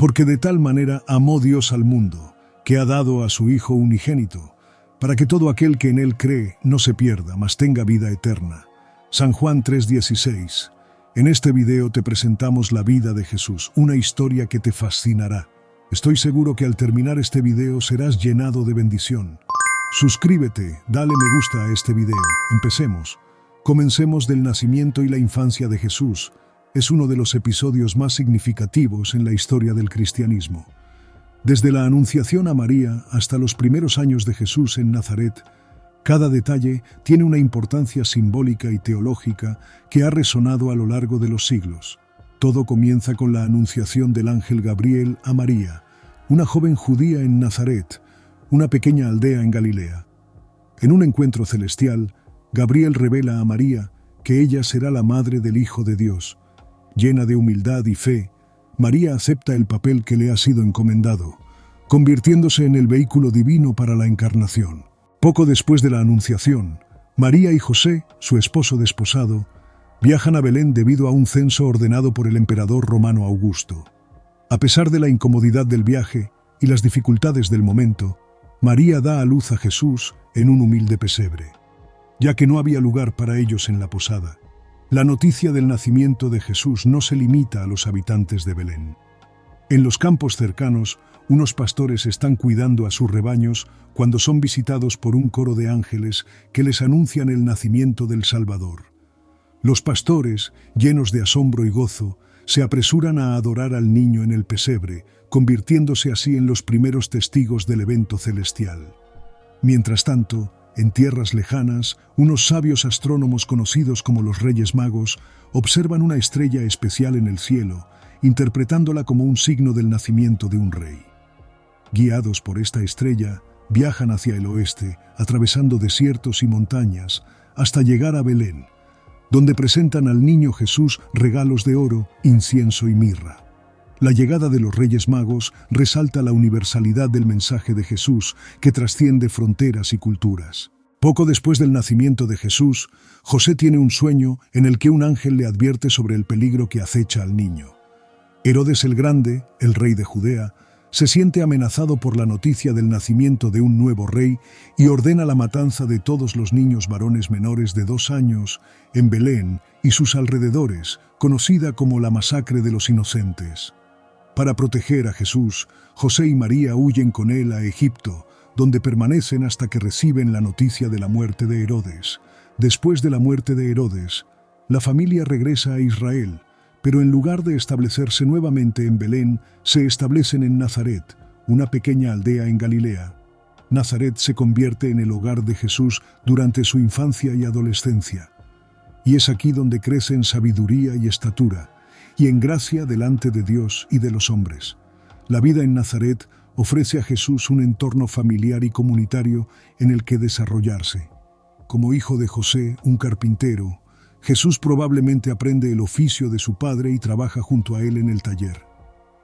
Porque de tal manera amó Dios al mundo, que ha dado a su Hijo unigénito, para que todo aquel que en Él cree no se pierda, mas tenga vida eterna. San Juan 3:16. En este video te presentamos la vida de Jesús, una historia que te fascinará. Estoy seguro que al terminar este video serás llenado de bendición. Suscríbete, dale me gusta a este video. Empecemos. Comencemos del nacimiento y la infancia de Jesús. Es uno de los episodios más significativos en la historia del cristianismo. Desde la anunciación a María hasta los primeros años de Jesús en Nazaret, cada detalle tiene una importancia simbólica y teológica que ha resonado a lo largo de los siglos. Todo comienza con la anunciación del ángel Gabriel a María, una joven judía en Nazaret, una pequeña aldea en Galilea. En un encuentro celestial, Gabriel revela a María que ella será la madre del Hijo de Dios. Llena de humildad y fe, María acepta el papel que le ha sido encomendado, convirtiéndose en el vehículo divino para la encarnación. Poco después de la anunciación, María y José, su esposo desposado, viajan a Belén debido a un censo ordenado por el emperador romano Augusto. A pesar de la incomodidad del viaje y las dificultades del momento, María da a luz a Jesús en un humilde pesebre, ya que no había lugar para ellos en la posada. La noticia del nacimiento de Jesús no se limita a los habitantes de Belén. En los campos cercanos, unos pastores están cuidando a sus rebaños cuando son visitados por un coro de ángeles que les anuncian el nacimiento del Salvador. Los pastores, llenos de asombro y gozo, se apresuran a adorar al niño en el pesebre, convirtiéndose así en los primeros testigos del evento celestial. Mientras tanto, en tierras lejanas, unos sabios astrónomos conocidos como los Reyes Magos observan una estrella especial en el cielo, interpretándola como un signo del nacimiento de un rey. Guiados por esta estrella, viajan hacia el oeste, atravesando desiertos y montañas, hasta llegar a Belén, donde presentan al niño Jesús regalos de oro, incienso y mirra. La llegada de los Reyes Magos resalta la universalidad del mensaje de Jesús, que trasciende fronteras y culturas. Poco después del nacimiento de Jesús, José tiene un sueño en el que un ángel le advierte sobre el peligro que acecha al niño. Herodes el Grande, el rey de Judea, se siente amenazado por la noticia del nacimiento de un nuevo rey y ordena la matanza de todos los niños varones menores de 2 años en Belén y sus alrededores, conocida como la masacre de los inocentes. Para proteger a Jesús, José y María huyen con él a Egipto, donde permanecen hasta que reciben la noticia de la muerte de Herodes. Después de la muerte de Herodes, la familia regresa a Israel, pero en lugar de establecerse nuevamente en Belén, se establecen en Nazaret, una pequeña aldea en Galilea. Nazaret se convierte en el hogar de Jesús durante su infancia y adolescencia. Y es aquí donde crece en sabiduría y estatura, y en gracia delante de Dios y de los hombres. La vida en Nazaret ofrece a Jesús un entorno familiar y comunitario en el que desarrollarse. Como hijo de José, un carpintero, Jesús probablemente aprende el oficio de su padre y trabaja junto a él en el taller.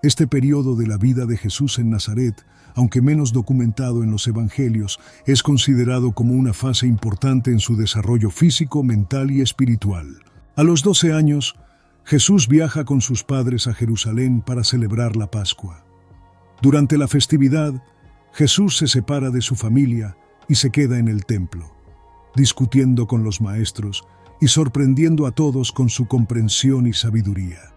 Este periodo de la vida de Jesús en Nazaret, aunque menos documentado en los evangelios, es considerado como una fase importante en su desarrollo físico, mental y espiritual. A los 12 años, Jesús viaja con sus padres a Jerusalén para celebrar la Pascua. Durante la festividad, Jesús se separa de su familia y se queda en el templo, discutiendo con los maestros y sorprendiendo a todos con su comprensión y sabiduría.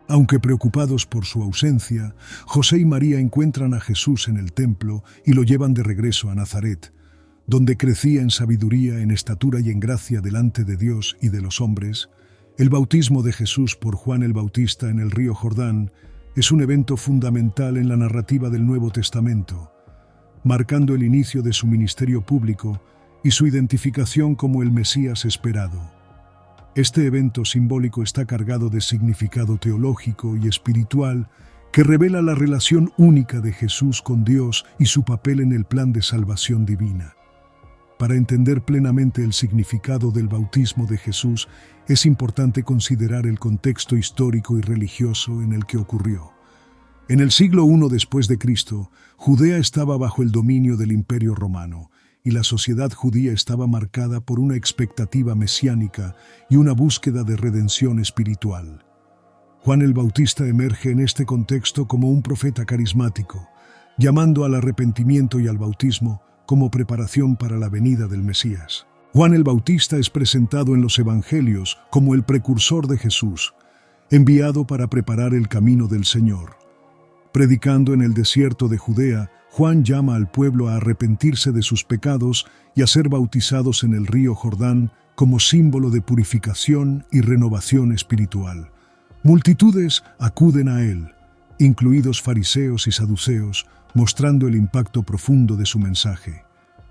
Aunque preocupados por su ausencia, José y María encuentran a Jesús en el templo y lo llevan de regreso a Nazaret, donde crecía en sabiduría, en estatura y en gracia delante de Dios y de los hombres. El bautismo de Jesús por Juan el Bautista en el río Jordán es un evento fundamental en la narrativa del Nuevo Testamento, marcando el inicio de su ministerio público y su identificación como el Mesías esperado. Este evento simbólico está cargado de significado teológico y espiritual que revela la relación única de Jesús con Dios y su papel en el plan de salvación divina. Para entender plenamente el significado del bautismo de Jesús, es importante considerar el contexto histórico y religioso en el que ocurrió. En el siglo I después de Cristo, Judea estaba bajo el dominio del Imperio Romano, y la sociedad judía estaba marcada por una expectativa mesiánica y una búsqueda de redención espiritual. Juan el Bautista emerge en este contexto como un profeta carismático, llamando al arrepentimiento y al bautismo como preparación para la venida del Mesías. Juan el Bautista es presentado en los Evangelios como el precursor de Jesús, enviado para preparar el camino del Señor. Predicando en el desierto de Judea, Juan llama al pueblo a arrepentirse de sus pecados y a ser bautizados en el río Jordán como símbolo de purificación y renovación espiritual. Multitudes acuden a él, incluidos fariseos y saduceos, mostrando el impacto profundo de su mensaje.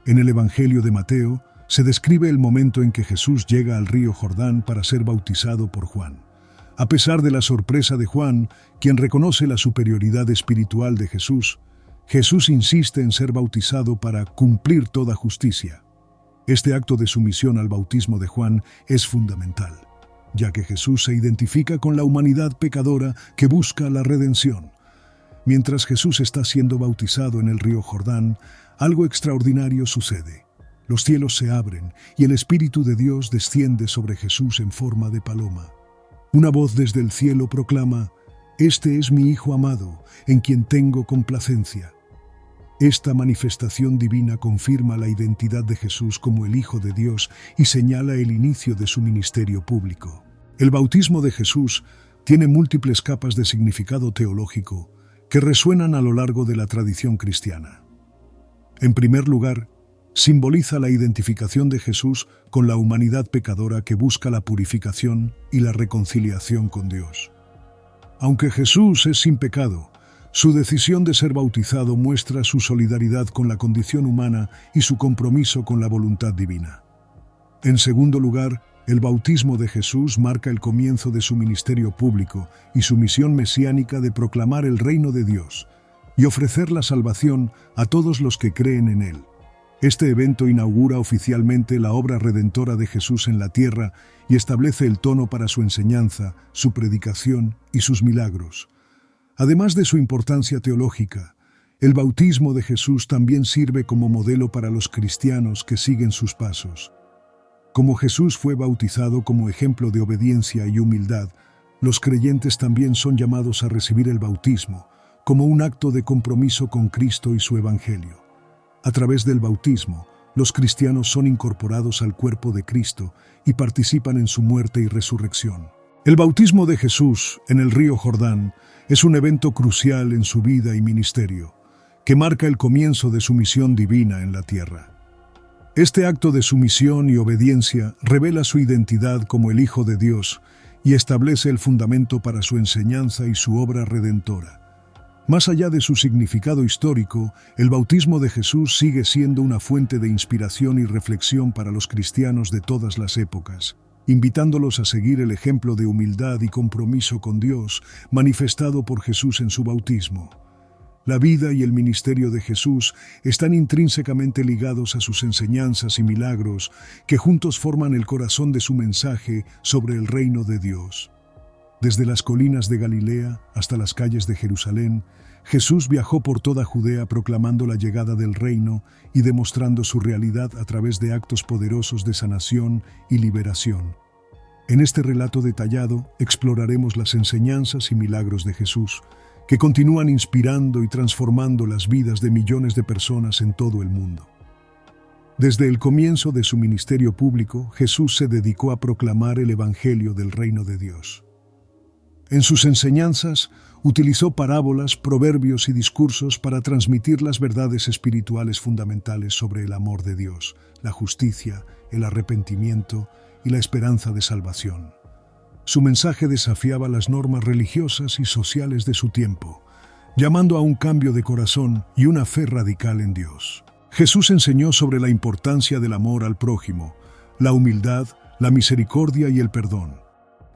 En el Evangelio de Mateo se describe el momento en que Jesús llega al río Jordán para ser bautizado por Juan. A pesar de la sorpresa de Juan, quien reconoce la superioridad espiritual de Jesús, Jesús insiste en ser bautizado para cumplir toda justicia. Este acto de sumisión al bautismo de Juan es fundamental, ya que Jesús se identifica con la humanidad pecadora que busca la redención. Mientras Jesús está siendo bautizado en el río Jordán, algo extraordinario sucede. Los cielos se abren y el Espíritu de Dios desciende sobre Jesús en forma de paloma. Una voz desde el cielo proclama: «Este es mi Hijo amado, en quien tengo complacencia». Esta manifestación divina confirma la identidad de Jesús como el Hijo de Dios y señala el inicio de su ministerio público. El bautismo de Jesús tiene múltiples capas de significado teológico que resuenan a lo largo de la tradición cristiana. En primer lugar, simboliza la identificación de Jesús con la humanidad pecadora que busca la purificación y la reconciliación con Dios. Aunque Jesús es sin pecado, su decisión de ser bautizado muestra su solidaridad con la condición humana y su compromiso con la voluntad divina. En segundo lugar, el bautismo de Jesús marca el comienzo de su ministerio público y su misión mesiánica de proclamar el reino de Dios y ofrecer la salvación a todos los que creen en él. Este evento inaugura oficialmente la obra redentora de Jesús en la tierra y establece el tono para su enseñanza, su predicación y sus milagros. Además de su importancia teológica, el bautismo de Jesús también sirve como modelo para los cristianos que siguen sus pasos. Como Jesús fue bautizado como ejemplo de obediencia y humildad, los creyentes también son llamados a recibir el bautismo como un acto de compromiso con Cristo y su Evangelio. A través del bautismo, los cristianos son incorporados al cuerpo de Cristo y participan en su muerte y resurrección. El bautismo de Jesús en el río Jordán es un evento crucial en su vida y ministerio, que marca el comienzo de su misión divina en la tierra. Este acto de sumisión y obediencia revela su identidad como el Hijo de Dios y establece el fundamento para su enseñanza y su obra redentora. Más allá de su significado histórico, el bautismo de Jesús sigue siendo una fuente de inspiración y reflexión para los cristianos de todas las épocas, invitándolos a seguir el ejemplo de humildad y compromiso con Dios manifestado por Jesús en su bautismo. La vida y el ministerio de Jesús están intrínsecamente ligados a sus enseñanzas y milagros, que juntos forman el corazón de su mensaje sobre el reino de Dios. Desde las colinas de Galilea hasta las calles de Jerusalén, Jesús viajó por toda Judea proclamando la llegada del reino y demostrando su realidad a través de actos poderosos de sanación y liberación. En este relato detallado exploraremos las enseñanzas y milagros de Jesús, que continúan inspirando y transformando las vidas de millones de personas en todo el mundo. Desde el comienzo de su ministerio público, Jesús se dedicó a proclamar el Evangelio del reino de Dios. En sus enseñanzas, utilizó parábolas, proverbios y discursos para transmitir las verdades espirituales fundamentales sobre el amor de Dios, la justicia, el arrepentimiento y la esperanza de salvación. Su mensaje desafiaba las normas religiosas y sociales de su tiempo, llamando a un cambio de corazón y una fe radical en Dios. Jesús enseñó sobre la importancia del amor al prójimo, la humildad, la misericordia y el perdón.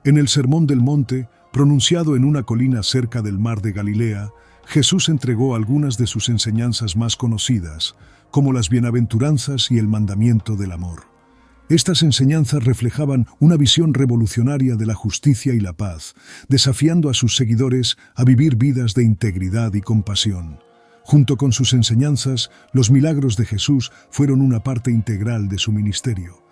En el Sermón del Monte, pronunciado en una colina cerca del mar de Galilea, Jesús entregó algunas de sus enseñanzas más conocidas, como las bienaventuranzas y el mandamiento del amor. Estas enseñanzas reflejaban una visión revolucionaria de la justicia y la paz, desafiando a sus seguidores a vivir vidas de integridad y compasión. Junto con sus enseñanzas, los milagros de Jesús fueron una parte integral de su ministerio.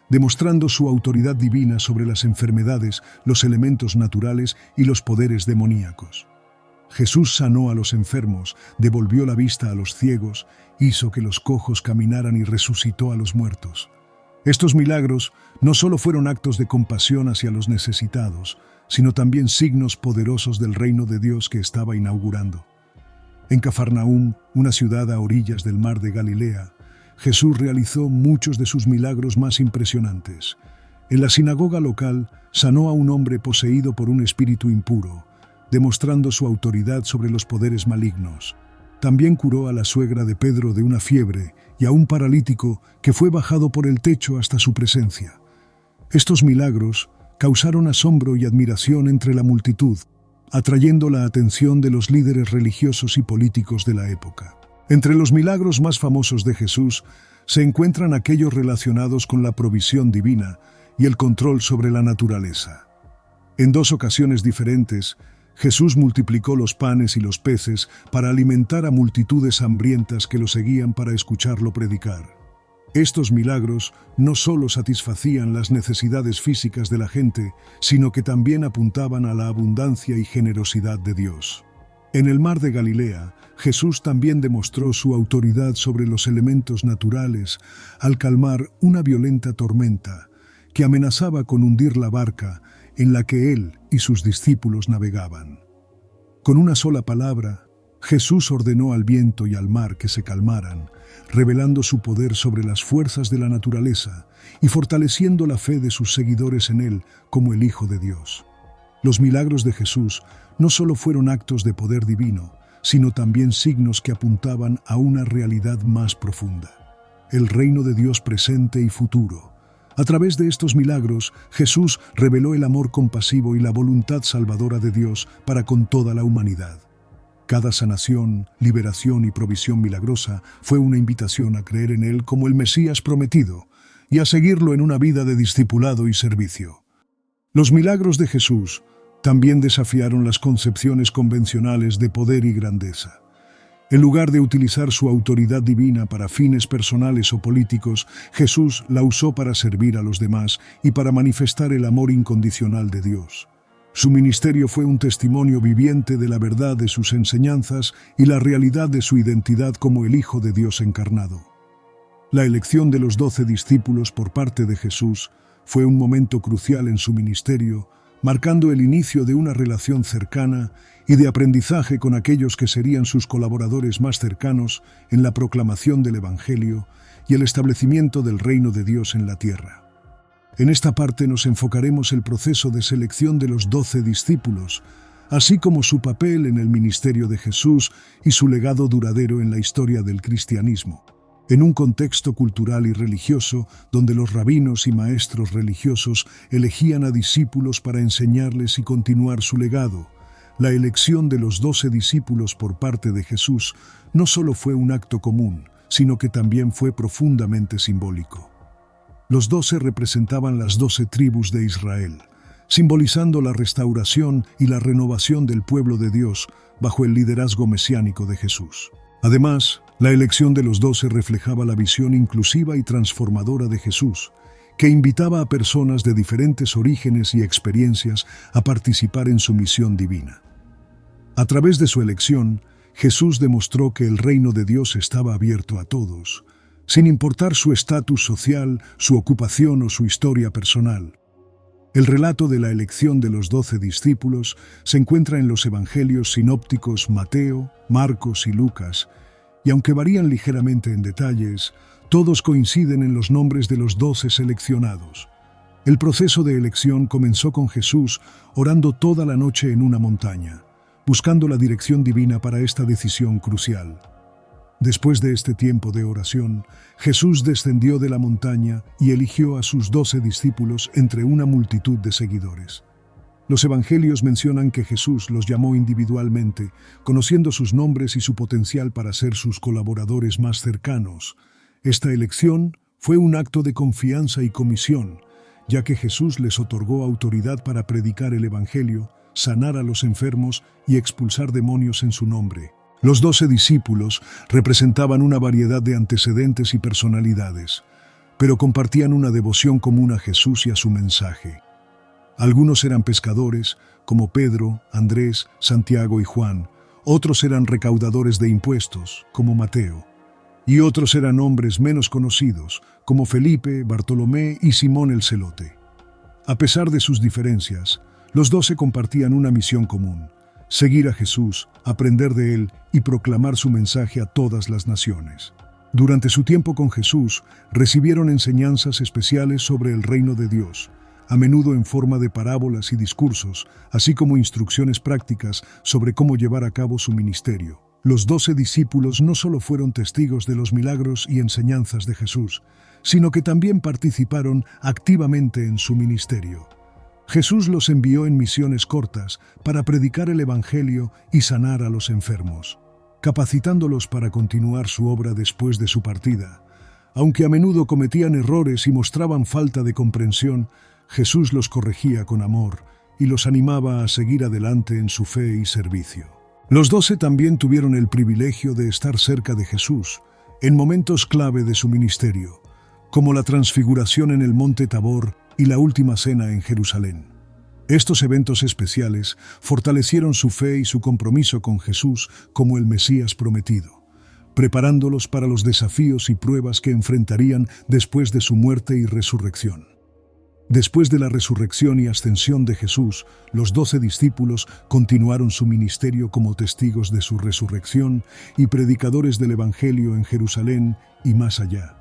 demostrando su autoridad divina sobre las enfermedades, los elementos naturales y los poderes demoníacos. Jesús sanó a los enfermos, devolvió la vista a los ciegos, hizo que los cojos caminaran y resucitó a los muertos. Estos milagros no solo fueron actos de compasión hacia los necesitados, sino también signos poderosos del reino de Dios que estaba inaugurando. En Cafarnaúm, una ciudad a orillas del mar de Galilea, Jesús realizó muchos de sus milagros más impresionantes. En la sinagoga local, sanó a un hombre poseído por un espíritu impuro, demostrando su autoridad sobre los poderes malignos. También curó a la suegra de Pedro de una fiebre y a un paralítico que fue bajado por el techo hasta su presencia. Estos milagros causaron asombro y admiración entre la multitud, atrayendo la atención de los líderes religiosos y políticos de la época. Entre los milagros más famosos de Jesús se encuentran aquellos relacionados con la provisión divina y el control sobre la naturaleza. En 2 ocasiones diferentes, Jesús multiplicó los panes y los peces para alimentar a multitudes hambrientas que lo seguían para escucharlo predicar. Estos milagros no solo satisfacían las necesidades físicas de la gente, sino que también apuntaban a la abundancia y generosidad de Dios. En el mar de Galilea, Jesús también demostró su autoridad sobre los elementos naturales al calmar una violenta tormenta que amenazaba con hundir la barca en la que él y sus discípulos navegaban. Con una sola palabra, Jesús ordenó al viento y al mar que se calmaran, revelando su poder sobre las fuerzas de la naturaleza y fortaleciendo la fe de sus seguidores en él como el Hijo de Dios. Los milagros de Jesús no solo fueron actos de poder divino, sino también signos que apuntaban a una realidad más profunda: el reino de Dios presente y futuro. A través de estos milagros, Jesús reveló el amor compasivo y la voluntad salvadora de Dios para con toda la humanidad. Cada sanación, liberación y provisión milagrosa fue una invitación a creer en Él como el Mesías prometido y a seguirlo en una vida de discipulado y servicio. Los milagros de Jesús también desafiaron las concepciones convencionales de poder y grandeza. En lugar de utilizar su autoridad divina para fines personales o políticos, Jesús la usó para servir a los demás y para manifestar el amor incondicional de Dios. Su ministerio fue un testimonio viviente de la verdad de sus enseñanzas y la realidad de su identidad como el Hijo de Dios encarnado. La elección de los 12 discípulos por parte de Jesús fue un momento crucial en su ministerio, marcando el inicio de una relación cercana y de aprendizaje con aquellos que serían sus colaboradores más cercanos en la proclamación del Evangelio y el establecimiento del reino de Dios en la tierra. En esta parte nos enfocaremos el proceso de selección de los 12 discípulos, así como su papel en el ministerio de Jesús y su legado duradero en la historia del cristianismo. En un contexto cultural y religioso donde los rabinos y maestros religiosos elegían a discípulos para enseñarles y continuar su legado, la elección de los 12 discípulos por parte de Jesús no solo fue un acto común, sino que también fue profundamente simbólico. Los 12 representaban las 12 tribus de Israel, simbolizando la restauración y la renovación del pueblo de Dios bajo el liderazgo mesiánico de Jesús. Además, la elección de los 12 reflejaba la visión inclusiva y transformadora de Jesús, que invitaba a personas de diferentes orígenes y experiencias a participar en su misión divina. A través de su elección, Jesús demostró que el reino de Dios estaba abierto a todos, sin importar su estatus social, su ocupación o su historia personal. El relato de la elección de los 12 discípulos se encuentra en los evangelios sinópticos Mateo, Marcos y Lucas, y aunque varían ligeramente en detalles, todos coinciden en los nombres de los 12 seleccionados. El proceso de elección comenzó con Jesús orando toda la noche en una montaña, buscando la dirección divina para esta decisión crucial. Después de este tiempo de oración, Jesús descendió de la montaña y eligió a sus 12 discípulos entre una multitud de seguidores. Los evangelios mencionan que Jesús los llamó individualmente, conociendo sus nombres y su potencial para ser sus colaboradores más cercanos. Esta elección fue un acto de confianza y comisión, ya que Jesús les otorgó autoridad para predicar el evangelio, sanar a los enfermos y expulsar demonios en su nombre. Los 12 discípulos representaban una variedad de antecedentes y personalidades. pero compartían una devoción común a Jesús y a su mensaje. Algunos eran pescadores, como Pedro, Andrés, Santiago y Juan. Otros eran recaudadores de impuestos, como Mateo. Y otros eran hombres menos conocidos, como Felipe, Bartolomé y Simón el Celote. A pesar de sus diferencias, los 12 compartían una misión común: seguir a Jesús, aprender de él y proclamar su mensaje a todas las naciones. Durante su tiempo con Jesús, recibieron enseñanzas especiales sobre el reino de Dios, a menudo en forma de parábolas y discursos, así como instrucciones prácticas sobre cómo llevar a cabo su ministerio. Los 12 discípulos no solo fueron testigos de los milagros y enseñanzas de Jesús, sino que también participaron activamente en su ministerio. Jesús los envió en misiones cortas para predicar el Evangelio y sanar a los enfermos, capacitándolos para continuar su obra después de su partida. Aunque a menudo cometían errores y mostraban falta de comprensión, Jesús los corregía con amor y los animaba a seguir adelante en su fe y servicio. Los 12 también tuvieron el privilegio de estar cerca de Jesús en momentos clave de su ministerio, como la transfiguración en el monte Tabor y la última cena en Jerusalén. Estos eventos especiales fortalecieron su fe y su compromiso con Jesús como el Mesías prometido, preparándolos para los desafíos y pruebas que enfrentarían después de su muerte y resurrección. Después de la resurrección y ascensión de Jesús, los 12 discípulos continuaron su ministerio como testigos de su resurrección y predicadores del Evangelio en Jerusalén y más allá.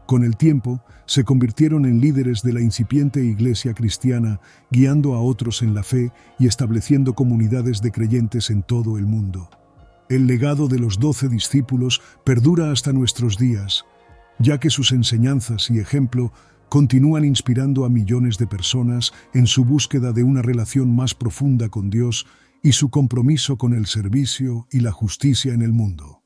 Con el tiempo, se convirtieron en líderes de la incipiente iglesia cristiana, guiando a otros en la fe y estableciendo comunidades de creyentes en todo el mundo. El legado de los 12 discípulos perdura hasta nuestros días, ya que sus enseñanzas y ejemplo continúan inspirando a millones de personas en su búsqueda de una relación más profunda con Dios y su compromiso con el servicio y la justicia en el mundo.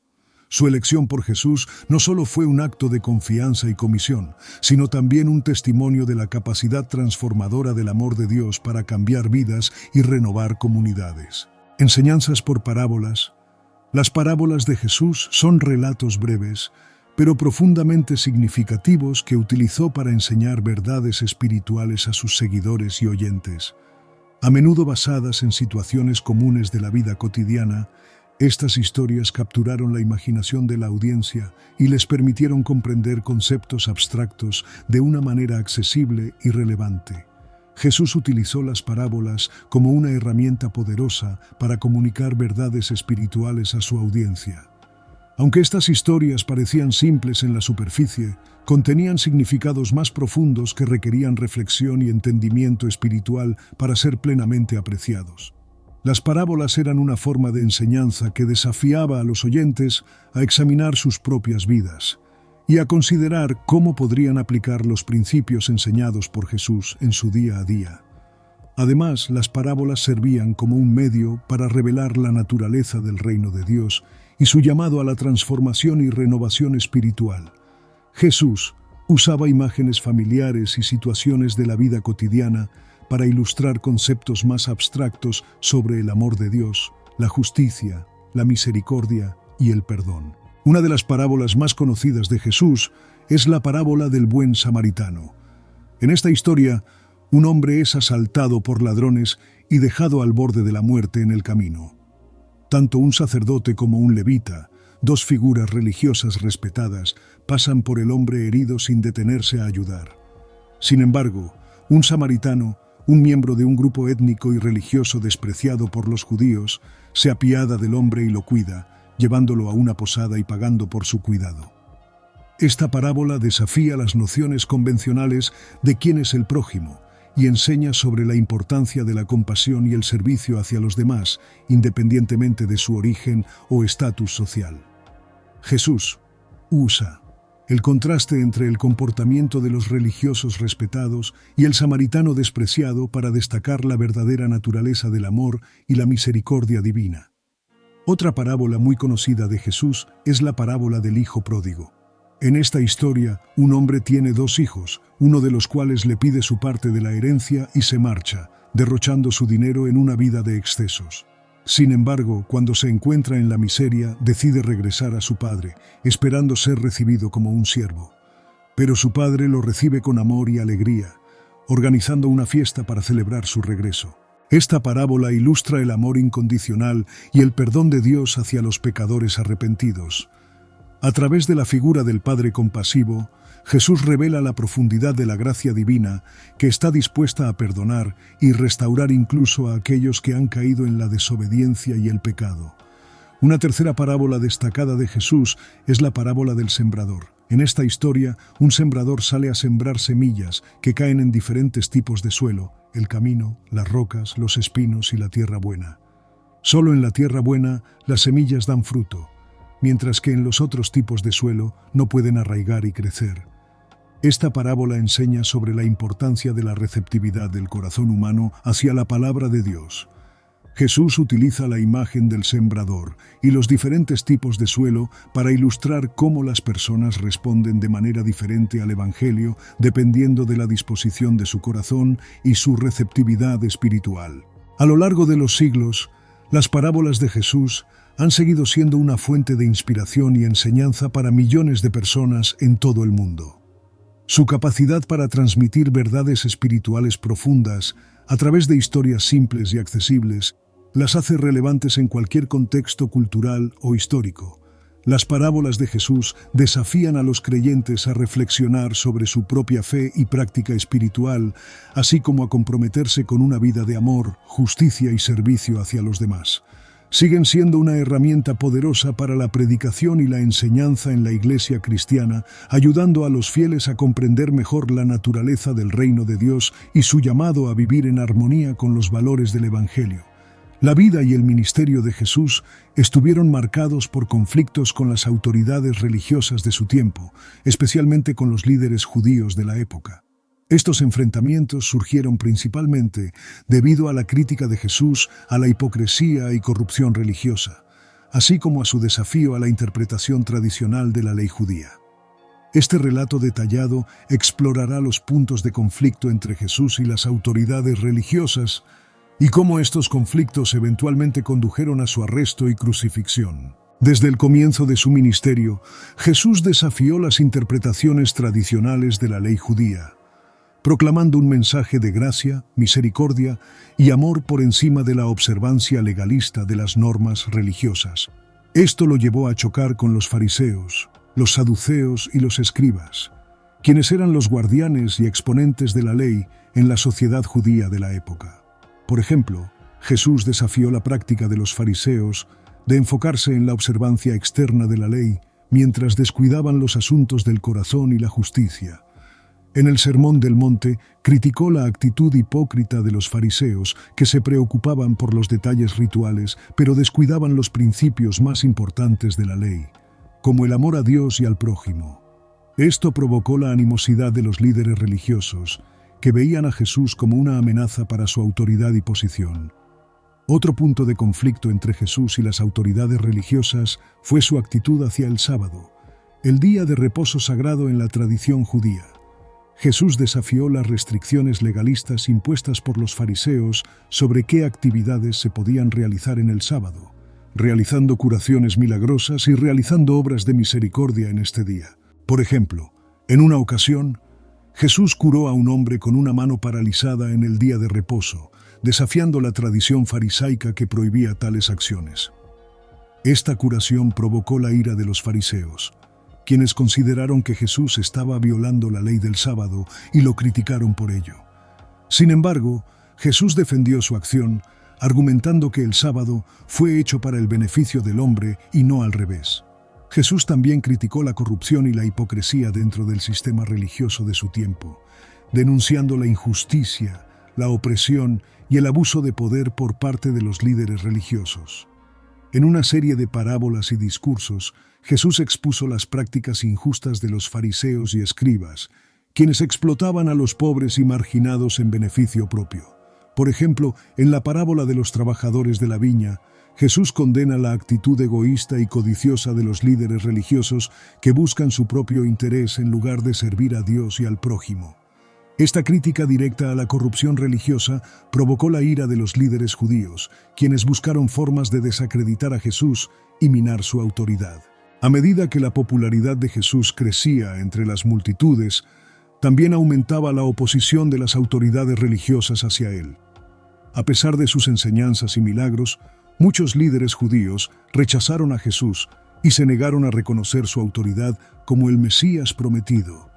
Su elección por Jesús no solo fue un acto de confianza y comisión, sino también un testimonio de la capacidad transformadora del amor de Dios para cambiar vidas y renovar comunidades. Enseñanzas por parábolas. Las parábolas de Jesús son relatos breves, pero profundamente significativos que utilizó para enseñar verdades espirituales a sus seguidores y oyentes. A menudo basadas en situaciones comunes de la vida cotidiana, estas historias capturaron la imaginación de la audiencia y les permitieron comprender conceptos abstractos de una manera accesible y relevante. Jesús utilizó las parábolas como una herramienta poderosa para comunicar verdades espirituales a su audiencia. Aunque estas historias parecían simples en la superficie, contenían significados más profundos que requerían reflexión y entendimiento espiritual para ser plenamente apreciados. Las parábolas eran una forma de enseñanza que desafiaba a los oyentes a examinar sus propias vidas y a considerar cómo podrían aplicar los principios enseñados por Jesús en su día a día. Además, las parábolas servían como un medio para revelar la naturaleza del reino de Dios y su llamado a la transformación y renovación espiritual. Jesús usaba imágenes familiares y situaciones de la vida cotidiana para ilustrar conceptos más abstractos sobre el amor de Dios, la justicia, la misericordia y el perdón. Una de las parábolas más conocidas de Jesús es la parábola del buen samaritano. En esta historia, un hombre es asaltado por ladrones y dejado al borde de la muerte en el camino. Tanto un sacerdote como un levita, dos figuras religiosas respetadas, pasan por el hombre herido sin detenerse a ayudar. Sin embargo, un samaritano, un miembro de un grupo étnico y religioso despreciado por los judíos, se apiada del hombre y lo cuida, llevándolo a una posada y pagando por su cuidado. Esta parábola desafía las nociones convencionales de quién es el prójimo y enseña sobre la importancia de la compasión y el servicio hacia los demás, independientemente de su origen o estatus social. Jesús usa el contraste entre el comportamiento de los religiosos respetados y el samaritano despreciado para destacar la verdadera naturaleza del amor y la misericordia divina. Otra parábola muy conocida de Jesús es la parábola del hijo pródigo. En esta historia, un hombre tiene dos hijos, uno de los cuales le pide su parte de la herencia y se marcha, derrochando su dinero en una vida de excesos. Sin embargo, cuando se encuentra en la miseria, decide regresar a su padre, esperando ser recibido como un siervo. pero su padre lo recibe con amor y alegría, organizando una fiesta para celebrar su regreso. Esta parábola ilustra el amor incondicional y el perdón de Dios hacia los pecadores arrepentidos. A través de la figura del Padre compasivo, Jesús revela la profundidad de la gracia divina que está dispuesta a perdonar y restaurar incluso a aquellos que han caído en la desobediencia y el pecado. Una tercera parábola destacada de Jesús es la parábola del sembrador. En esta historia, un sembrador sale a sembrar semillas que caen en diferentes tipos de suelo: el camino, las rocas, los espinos y la tierra buena. Solo en la tierra buena las semillas dan fruto, mientras que en los otros tipos de suelo no pueden arraigar y crecer. Esta parábola enseña sobre la importancia de la receptividad del corazón humano hacia la palabra de Dios. Jesús utiliza la imagen del sembrador y los diferentes tipos de suelo para ilustrar cómo las personas responden de manera diferente al Evangelio dependiendo de la disposición de su corazón y su receptividad espiritual. A lo largo de los siglos, las parábolas de Jesús han seguido siendo una fuente de inspiración y enseñanza para millones de personas en todo el mundo. Su capacidad para transmitir verdades espirituales profundas a través de historias simples y accesibles las hace relevantes en cualquier contexto cultural o histórico. Las parábolas de Jesús desafían a los creyentes a reflexionar sobre su propia fe y práctica espiritual, así como a comprometerse con una vida de amor, justicia y servicio hacia los demás. Siguen siendo una herramienta poderosa para la predicación y la enseñanza en la Iglesia cristiana, ayudando a los fieles a comprender mejor la naturaleza del reino de Dios y su llamado a vivir en armonía con los valores del Evangelio. La vida y el ministerio de Jesús estuvieron marcados por conflictos con las autoridades religiosas de su tiempo, especialmente con los líderes judíos de la época. Estos enfrentamientos surgieron principalmente debido a la crítica de Jesús a la hipocresía y corrupción religiosa, así como a su desafío a la interpretación tradicional de la ley judía. Este relato detallado explorará los puntos de conflicto entre Jesús y las autoridades religiosas y cómo estos conflictos eventualmente condujeron a su arresto y crucifixión. Desde el comienzo de su ministerio, Jesús desafió las interpretaciones tradicionales de la ley judía, proclamando un mensaje de gracia, misericordia y amor por encima de la observancia legalista de las normas religiosas. Esto lo llevó a chocar con los fariseos, los saduceos y los escribas, quienes eran los guardianes y exponentes de la ley en la sociedad judía de la época. Por ejemplo, Jesús desafió la práctica de los fariseos de enfocarse en la observancia externa de la ley, mientras descuidaban los asuntos del corazón y la justicia. En el Sermón del Monte, criticó la actitud hipócrita de los fariseos, que se preocupaban por los detalles rituales, pero descuidaban los principios más importantes de la ley, como el amor a Dios y al prójimo. Esto provocó la animosidad de los líderes religiosos, que veían a Jesús como una amenaza para su autoridad y posición. Otro punto de conflicto entre Jesús y las autoridades religiosas fue su actitud hacia el sábado, el día de reposo sagrado en la tradición judía. Jesús desafió las restricciones legalistas impuestas por los fariseos sobre qué actividades se podían realizar en el sábado, realizando curaciones milagrosas y realizando obras de misericordia en este día. Por ejemplo, en una ocasión, Jesús curó a un hombre con una mano paralizada en el día de reposo, desafiando la tradición farisaica que prohibía tales acciones. Esta curación provocó la ira de los fariseos, quienes consideraron que Jesús estaba violando la ley del sábado y lo criticaron por ello. Sin embargo, Jesús defendió su acción, argumentando que el sábado fue hecho para el beneficio del hombre y no al revés. Jesús también criticó la corrupción y la hipocresía dentro del sistema religioso de su tiempo, denunciando la injusticia, la opresión y el abuso de poder por parte de los líderes religiosos. En una serie de parábolas y discursos, Jesús expuso las prácticas injustas de los fariseos y escribas, quienes explotaban a los pobres y marginados en beneficio propio. Por ejemplo, en la parábola de los trabajadores de la viña, Jesús condena la actitud egoísta y codiciosa de los líderes religiosos que buscan su propio interés en lugar de servir a Dios y al prójimo. Esta crítica directa a la corrupción religiosa provocó la ira de los líderes judíos, quienes buscaron formas de desacreditar a Jesús y minar su autoridad. A medida que la popularidad de Jesús crecía entre las multitudes, también aumentaba la oposición de las autoridades religiosas hacia él. A pesar de sus enseñanzas y milagros, muchos líderes judíos rechazaron a Jesús y se negaron a reconocer su autoridad como el Mesías prometido.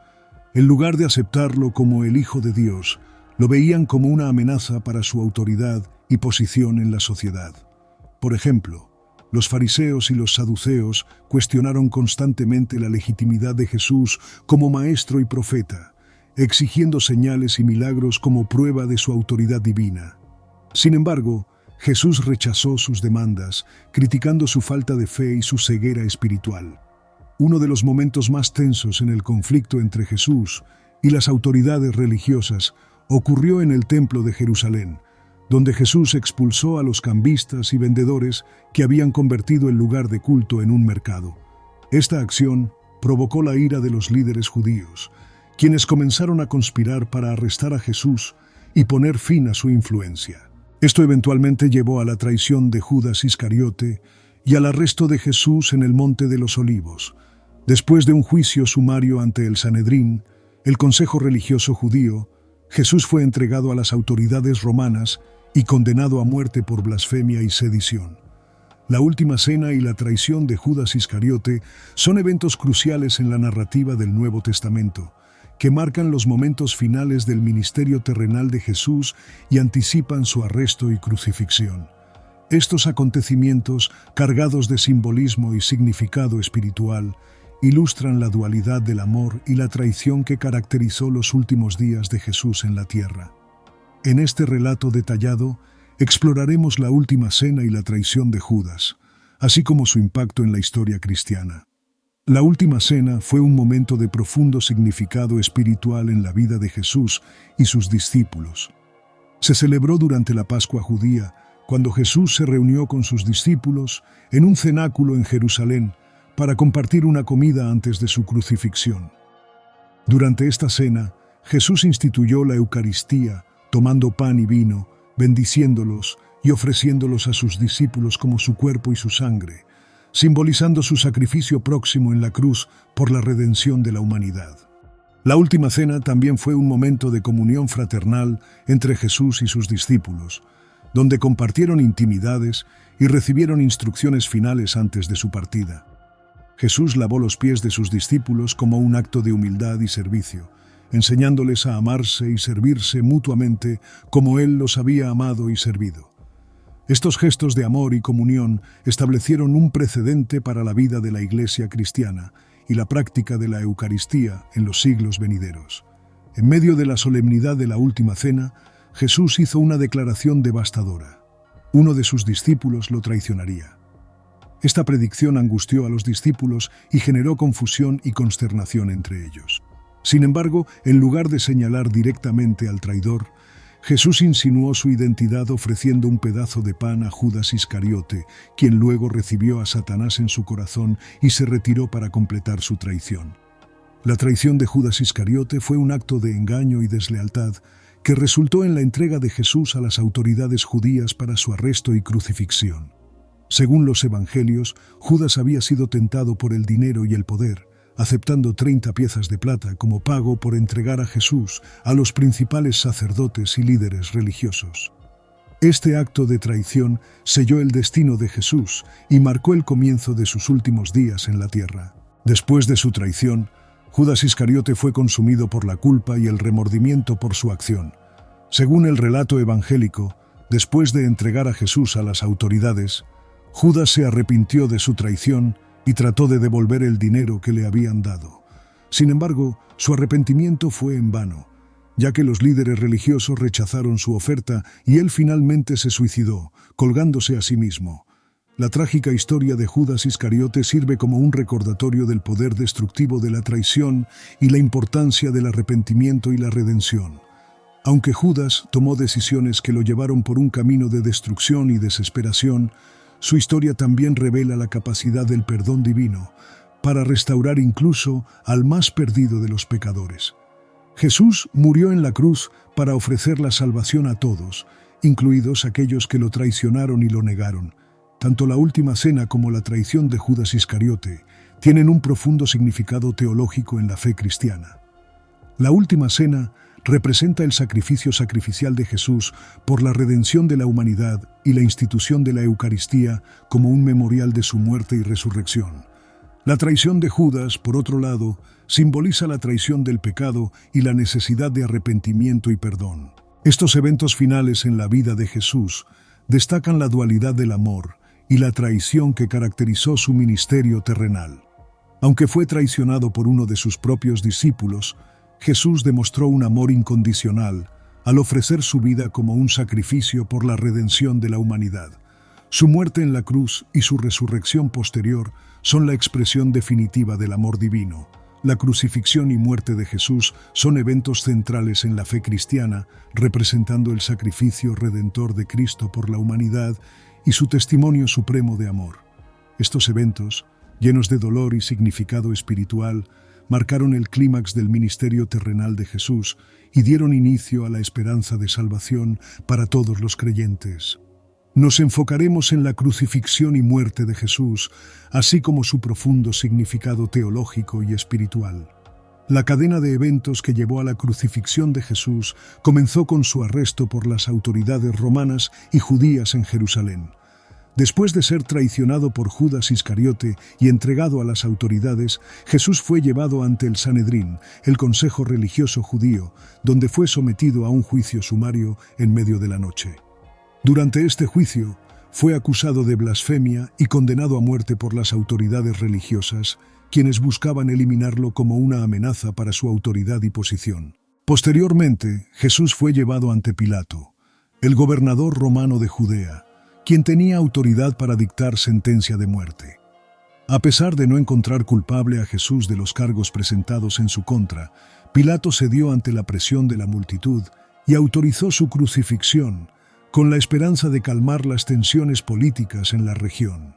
En lugar de aceptarlo como el Hijo de Dios, lo veían como una amenaza para su autoridad y posición en la sociedad. Por ejemplo, los fariseos y los saduceos cuestionaron constantemente la legitimidad de Jesús como maestro y profeta, exigiendo señales y milagros como prueba de su autoridad divina. Sin embargo, Jesús rechazó sus demandas, criticando su falta de fe y su ceguera espiritual. Uno de los momentos más tensos en el conflicto entre Jesús y las autoridades religiosas ocurrió en el Templo de Jerusalén, donde Jesús expulsó a los cambistas y vendedores que habían convertido el lugar de culto en un mercado. Esta acción provocó la ira de los líderes judíos, quienes comenzaron a conspirar para arrestar a Jesús y poner fin a su influencia. Esto eventualmente llevó a la traición de Judas Iscariote y al arresto de Jesús en el Monte de los Olivos. Después de un juicio sumario ante el Sanedrín, el Consejo Religioso Judío, Jesús fue entregado a las autoridades romanas y condenado a muerte por blasfemia y sedición. La última cena y la traición de Judas Iscariote son eventos cruciales en la narrativa del Nuevo Testamento, que marcan los momentos finales del ministerio terrenal de Jesús y anticipan su arresto y crucifixión. Estos acontecimientos, cargados de simbolismo y significado espiritual, ilustran la dualidad del amor y la traición que caracterizó los últimos días de Jesús en la tierra. En este relato detallado, exploraremos la última cena y la traición de Judas, así como su impacto en la historia cristiana. La última cena fue un momento de profundo significado espiritual en la vida de Jesús y sus discípulos. Se celebró durante la Pascua judía, cuando Jesús se reunió con sus discípulos en un cenáculo en Jerusalén para compartir una comida antes de su crucifixión. Durante esta cena, Jesús instituyó la Eucaristía, tomando pan y vino, bendiciéndolos y ofreciéndolos a sus discípulos como su cuerpo y su sangre, simbolizando su sacrificio próximo en la cruz por la redención de la humanidad. La última cena también fue un momento de comunión fraternal entre Jesús y sus discípulos, donde compartieron intimidades y recibieron instrucciones finales antes de su partida. Jesús lavó los pies de sus discípulos como un acto de humildad y servicio, enseñándoles a amarse y servirse mutuamente como Él los había amado y servido. Estos gestos de amor y comunión establecieron un precedente para la vida de la Iglesia cristiana y la práctica de la Eucaristía en los siglos venideros. En medio de la solemnidad de la última cena, Jesús hizo una declaración devastadora. Uno de sus discípulos lo traicionaría. Esta predicción angustió a los discípulos y generó confusión y consternación entre ellos. Sin embargo, en lugar de señalar directamente al traidor, Jesús insinuó su identidad ofreciendo un pedazo de pan a Judas Iscariote, quien luego recibió a Satanás en su corazón y se retiró para completar su traición. La traición de Judas Iscariote fue un acto de engaño y deslealtad que resultó en la entrega de Jesús a las autoridades judías para su arresto y crucifixión. Según los evangelios, Judas había sido tentado por el dinero y el poder, aceptando 30 piezas de plata como pago por entregar a Jesús a los principales sacerdotes y líderes religiosos. Este acto de traición selló el destino de Jesús y marcó el comienzo de sus últimos días en la tierra. Después de su traición, Judas Iscariote fue consumido por la culpa y el remordimiento por su acción. Según el relato evangélico, después de entregar a Jesús a las autoridades, Judas se arrepintió de su traición y trató de devolver el dinero que le habían dado. Sin embargo, su arrepentimiento fue en vano, ya que los líderes religiosos rechazaron su oferta y él finalmente se suicidó, colgándose a sí mismo. La trágica historia de Judas Iscariote sirve como un recordatorio del poder destructivo de la traición y la importancia del arrepentimiento y la redención. Aunque Judas tomó decisiones que lo llevaron por un camino de destrucción y desesperación, su historia también revela la capacidad del perdón divino para restaurar incluso al más perdido de los pecadores. Jesús murió en la cruz para ofrecer la salvación a todos, incluidos aquellos que lo traicionaron y lo negaron. Tanto la última cena como la traición de Judas Iscariote tienen un profundo significado teológico en la fe cristiana. La última cena representa el sacrificio sacrificial de Jesús por la redención de la humanidad y la institución de la Eucaristía como un memorial de su muerte y resurrección. La traición de Judas, por otro lado, simboliza la traición del pecado y la necesidad de arrepentimiento y perdón. Estos eventos finales en la vida de Jesús destacan la dualidad del amor y la traición que caracterizó su ministerio terrenal. Aunque fue traicionado por uno de sus propios discípulos, Jesús demostró un amor incondicional al ofrecer su vida como un sacrificio por la redención de la humanidad. Su muerte en la cruz y su resurrección posterior son la expresión definitiva del amor divino. La crucifixión y muerte de Jesús son eventos centrales en la fe cristiana, representando el sacrificio redentor de Cristo por la humanidad y su testimonio supremo de amor. Estos eventos, llenos de dolor y significado espiritual, marcaron el clímax del ministerio terrenal de Jesús y dieron inicio a la esperanza de salvación para todos los creyentes. Nos enfocaremos en la crucifixión y muerte de Jesús, así como su profundo significado teológico y espiritual. La cadena de eventos que llevó a la crucifixión de Jesús comenzó con su arresto por las autoridades romanas y judías en Jerusalén. Después de ser traicionado por Judas Iscariote y entregado a las autoridades, Jesús fue llevado ante el Sanedrín, el consejo religioso judío, donde fue sometido a un juicio sumario en medio de la noche. Durante este juicio, fue acusado de blasfemia y condenado a muerte por las autoridades religiosas, quienes buscaban eliminarlo como una amenaza para su autoridad y posición. Posteriormente, Jesús fue llevado ante Pilato, el gobernador romano de Judea, quien tenía autoridad para dictar sentencia de muerte. A pesar de no encontrar culpable a Jesús de los cargos presentados en su contra, Pilato cedió ante la presión de la multitud y autorizó su crucifixión, con la esperanza de calmar las tensiones políticas en la región.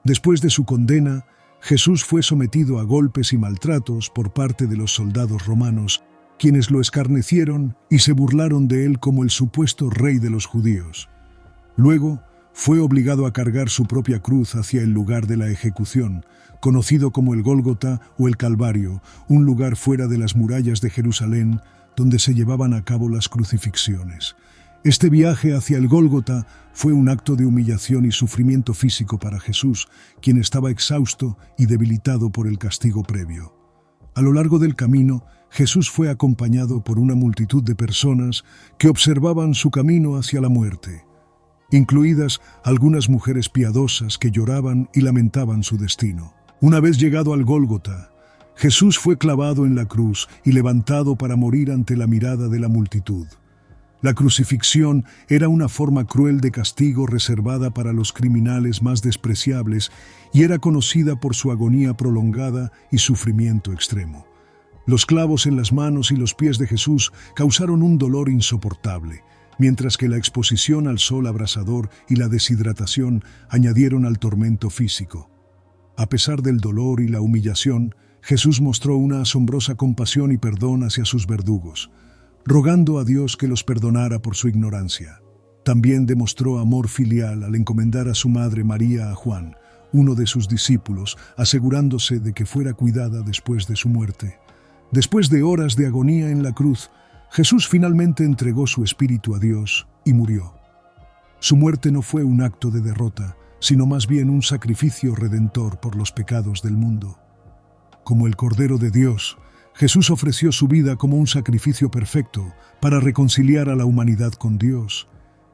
Después de su condena, Jesús fue sometido a golpes y maltratos por parte de los soldados romanos, quienes lo escarnecieron y se burlaron de él como el supuesto rey de los judíos. Luego, fue obligado a cargar su propia cruz hacia el lugar de la ejecución, conocido como el Gólgota o el Calvario, un lugar fuera de las murallas de Jerusalén donde se llevaban a cabo las crucifixiones. Este viaje hacia el Gólgota fue un acto de humillación y sufrimiento físico para Jesús, quien estaba exhausto y debilitado por el castigo previo. A lo largo del camino, Jesús fue acompañado por una multitud de personas que observaban su camino hacia la muerte, incluidas algunas mujeres piadosas que lloraban y lamentaban su destino. Una vez llegado al Gólgota, Jesús fue clavado en la cruz y levantado para morir ante la mirada de la multitud. La crucifixión era una forma cruel de castigo reservada para los criminales más despreciables y era conocida por su agonía prolongada y sufrimiento extremo. Los clavos en las manos y los pies de Jesús causaron un dolor insoportable, mientras que la exposición al sol abrasador y la deshidratación añadieron al tormento físico. A pesar del dolor y la humillación, Jesús mostró una asombrosa compasión y perdón hacia sus verdugos, rogando a Dios que los perdonara por su ignorancia. También demostró amor filial al encomendar a su madre María a Juan, uno de sus discípulos, asegurándose de que fuera cuidada después de su muerte. Después de horas de agonía en la cruz, Jesús finalmente entregó su espíritu a Dios y murió. Su muerte no fue un acto de derrota, sino más bien un sacrificio redentor por los pecados del mundo. Como el Cordero de Dios, Jesús ofreció su vida como un sacrificio perfecto para reconciliar a la humanidad con Dios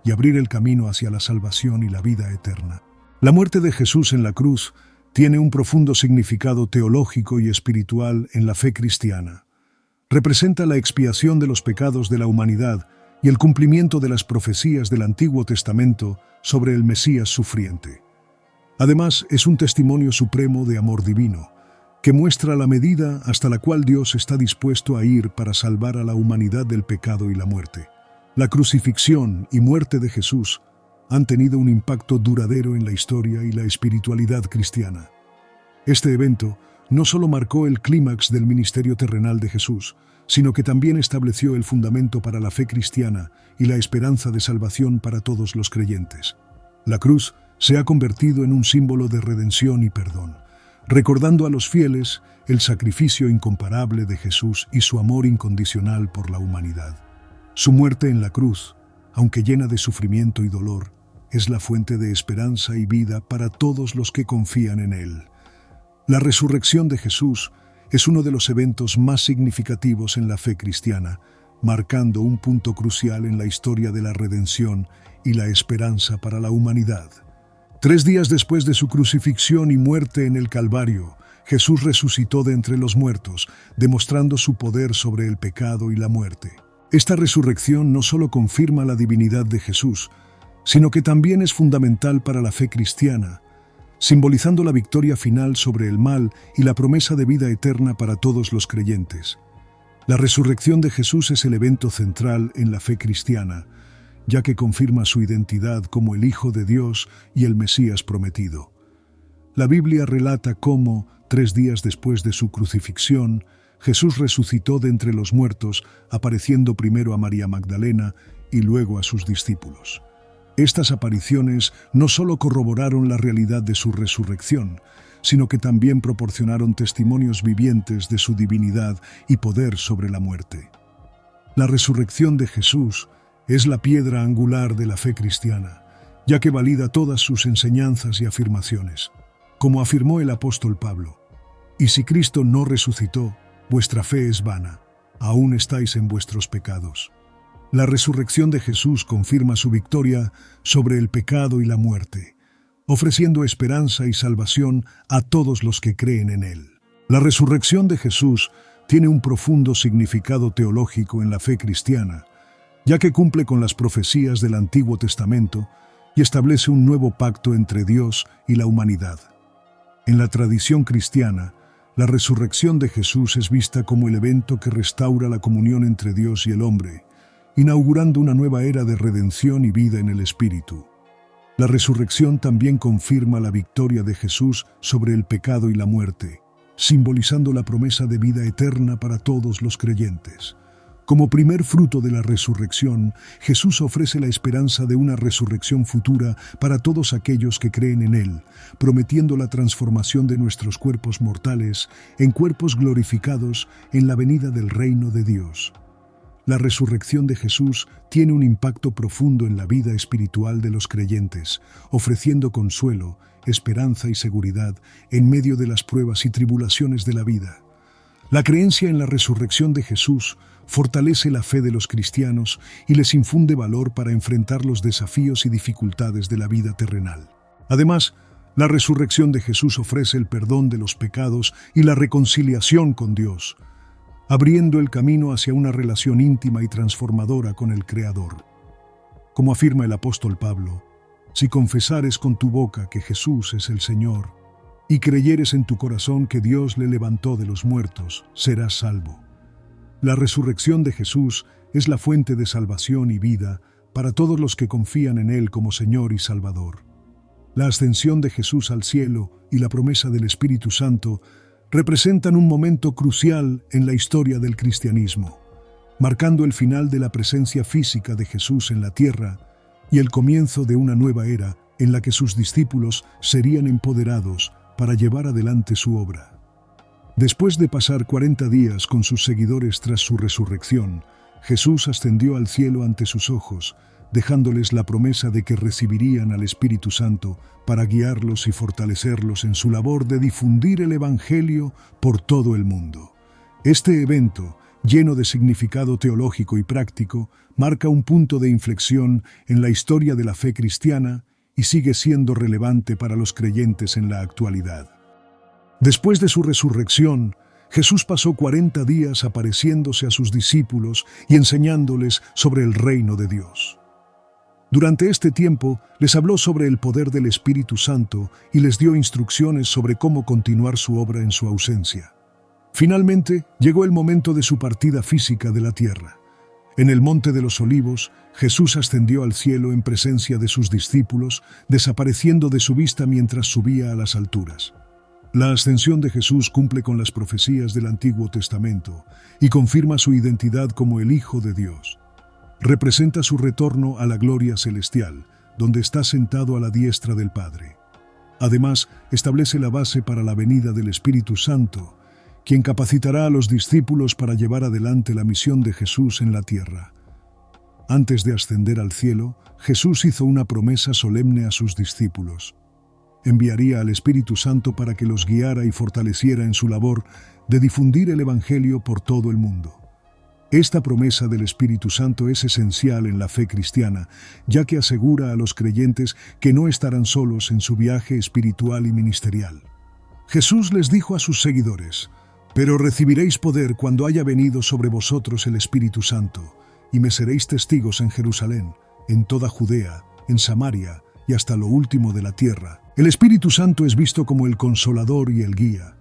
y abrir el camino hacia la salvación y la vida eterna. La muerte de Jesús en la cruz tiene un profundo significado teológico y espiritual en la fe cristiana. Representa la expiación de los pecados de la humanidad y el cumplimiento de las profecías del Antiguo Testamento sobre el Mesías sufriente. Además, es un testimonio supremo de amor divino, que muestra la medida hasta la cual Dios está dispuesto a ir para salvar a la humanidad del pecado y la muerte. La crucifixión y muerte de Jesús han tenido un impacto duradero en la historia y la espiritualidad cristiana. Este evento no solo marcó el clímax del ministerio terrenal de Jesús, sino que también estableció el fundamento para la fe cristiana y la esperanza de salvación para todos los creyentes. La cruz se ha convertido en un símbolo de redención y perdón, recordando a los fieles el sacrificio incomparable de Jesús y su amor incondicional por la humanidad. Su muerte en la cruz, aunque llena de sufrimiento y dolor, es la fuente de esperanza y vida para todos los que confían en Él. La resurrección de Jesús es uno de los eventos más significativos en la fe cristiana, marcando un punto crucial en la historia de la redención y la esperanza para la humanidad. 3 días después de su crucifixión y muerte en el Calvario, Jesús resucitó de entre los muertos, demostrando su poder sobre el pecado y la muerte. Esta resurrección no solo confirma la divinidad de Jesús, sino que también es fundamental para la fe cristiana, simbolizando la victoria final sobre el mal y la promesa de vida eterna para todos los creyentes. La resurrección de Jesús es el evento central en la fe cristiana, ya que confirma su identidad como el Hijo de Dios y el Mesías prometido. La Biblia relata cómo, 3 días después de su crucifixión, Jesús resucitó de entre los muertos, apareciendo primero a María Magdalena y luego a sus discípulos. Estas apariciones no solo corroboraron la realidad de su resurrección, sino que también proporcionaron testimonios vivientes de su divinidad y poder sobre la muerte. La resurrección de Jesús es la piedra angular de la fe cristiana, ya que valida todas sus enseñanzas y afirmaciones. Como afirmó el apóstol Pablo, «Y si Cristo no resucitó, vuestra fe es vana, aún estáis en vuestros pecados». La resurrección de Jesús confirma su victoria sobre el pecado y la muerte, ofreciendo esperanza y salvación a todos los que creen en Él. La resurrección de Jesús tiene un profundo significado teológico en la fe cristiana, ya que cumple con las profecías del Antiguo Testamento y establece un nuevo pacto entre Dios y la humanidad. En la tradición cristiana, la resurrección de Jesús es vista como el evento que restaura la comunión entre Dios y el hombre, inaugurando una nueva era de redención y vida en el Espíritu. La resurrección también confirma la victoria de Jesús sobre el pecado y la muerte, simbolizando la promesa de vida eterna para todos los creyentes. Como primer fruto de la resurrección, Jesús ofrece la esperanza de una resurrección futura para todos aquellos que creen en Él, prometiendo la transformación de nuestros cuerpos mortales en cuerpos glorificados en la venida del reino de Dios. La resurrección de Jesús tiene un impacto profundo en la vida espiritual de los creyentes, ofreciendo consuelo, esperanza y seguridad en medio de las pruebas y tribulaciones de la vida. La creencia en la resurrección de Jesús fortalece la fe de los cristianos y les infunde valor para enfrentar los desafíos y dificultades de la vida terrenal. Además, la resurrección de Jesús ofrece el perdón de los pecados y la reconciliación con Dios, abriendo el camino hacia una relación íntima y transformadora con el Creador. Como afirma el apóstol Pablo, si confesares con tu boca que Jesús es el Señor y creyeres en tu corazón que Dios le levantó de los muertos, serás salvo. La resurrección de Jesús es la fuente de salvación y vida para todos los que confían en Él como Señor y Salvador. La ascensión de Jesús al cielo y la promesa del Espíritu Santo representan un momento crucial en la historia del cristianismo, marcando el final de la presencia física de Jesús en la tierra y el comienzo de una nueva era en la que sus discípulos serían empoderados para llevar adelante su obra. Después de pasar 40 días con sus seguidores tras su resurrección, Jesús ascendió al cielo ante sus ojos, dejándoles la promesa de que recibirían al Espíritu Santo para guiarlos y fortalecerlos en su labor de difundir el Evangelio por todo el mundo. Este evento, lleno de significado teológico y práctico, marca un punto de inflexión en la historia de la fe cristiana y sigue siendo relevante para los creyentes en la actualidad. Después de su resurrección, Jesús pasó 40 días apareciéndose a sus discípulos y enseñándoles sobre el reino de Dios. Durante este tiempo, les habló sobre el poder del Espíritu Santo y les dio instrucciones sobre cómo continuar su obra en su ausencia. Finalmente, llegó el momento de su partida física de la tierra. En el Monte de los Olivos, Jesús ascendió al cielo en presencia de sus discípulos, desapareciendo de su vista mientras subía a las alturas. La ascensión de Jesús cumple con las profecías del Antiguo Testamento y confirma su identidad como el Hijo de Dios. Representa su retorno a la gloria celestial, donde está sentado a la diestra del Padre. Además, establece la base para la venida del Espíritu Santo, quien capacitará a los discípulos para llevar adelante la misión de Jesús en la tierra. Antes de ascender al cielo, Jesús hizo una promesa solemne a sus discípulos. Enviaría al Espíritu Santo para que los guiara y fortaleciera en su labor de difundir el Evangelio por todo el mundo. Esta promesa del Espíritu Santo es esencial en la fe cristiana, ya que asegura a los creyentes que no estarán solos en su viaje espiritual y ministerial. Jesús les dijo a sus seguidores: «Pero recibiréis poder cuando haya venido sobre vosotros el Espíritu Santo, y me seréis testigos en Jerusalén, en toda Judea, en Samaria y hasta lo último de la tierra». El Espíritu Santo es visto como el consolador y el guía,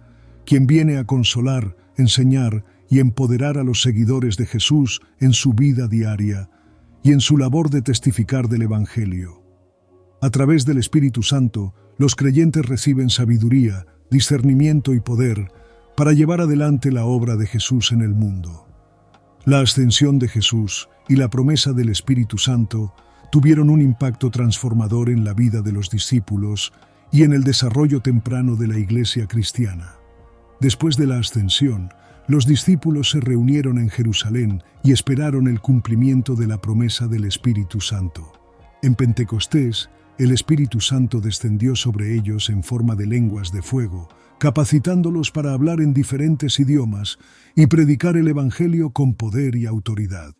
quien viene a consolar, enseñar y empoderar a los seguidores de Jesús en su vida diaria y en su labor de testificar del Evangelio. A través del Espíritu Santo, los creyentes reciben sabiduría, discernimiento y poder para llevar adelante la obra de Jesús en el mundo. La ascensión de Jesús y la promesa del Espíritu Santo tuvieron un impacto transformador en la vida de los discípulos y en el desarrollo temprano de la Iglesia cristiana. Después de la ascensión, los discípulos se reunieron en Jerusalén y esperaron el cumplimiento de la promesa del Espíritu Santo. En Pentecostés, el Espíritu Santo descendió sobre ellos en forma de lenguas de fuego, capacitándolos para hablar en diferentes idiomas y predicar el Evangelio con poder y autoridad.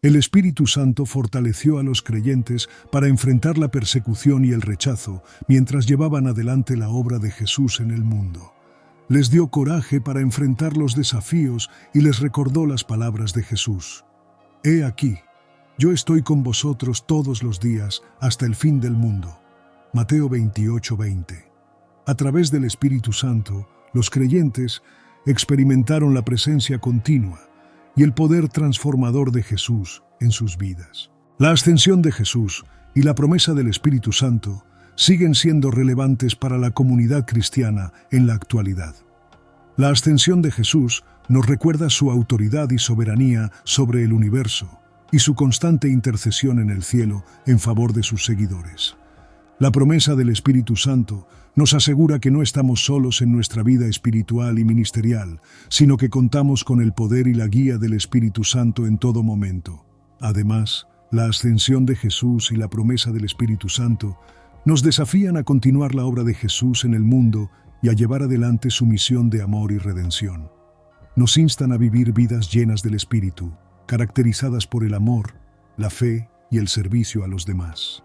El Espíritu Santo fortaleció a los creyentes para enfrentar la persecución y el rechazo mientras llevaban adelante la obra de Jesús en el mundo. Les dio coraje para enfrentar los desafíos y les recordó las palabras de Jesús: «He aquí, yo estoy con vosotros todos los días hasta el fin del mundo». Mateo 28:20. A través del Espíritu Santo, los creyentes experimentaron la presencia continua y el poder transformador de Jesús en sus vidas. La ascensión de Jesús y la promesa del Espíritu Santo siguen siendo relevantes para la comunidad cristiana en la actualidad. La ascensión de Jesús nos recuerda su autoridad y soberanía sobre el universo y su constante intercesión en el cielo en favor de sus seguidores. La promesa del Espíritu Santo nos asegura que no estamos solos en nuestra vida espiritual y ministerial, sino que contamos con el poder y la guía del Espíritu Santo en todo momento. Además, la ascensión de Jesús y la promesa del Espíritu Santo nos desafían a continuar la obra de Jesús en el mundo y a llevar adelante su misión de amor y redención. Nos instan a vivir vidas llenas del Espíritu, caracterizadas por el amor, la fe y el servicio a los demás.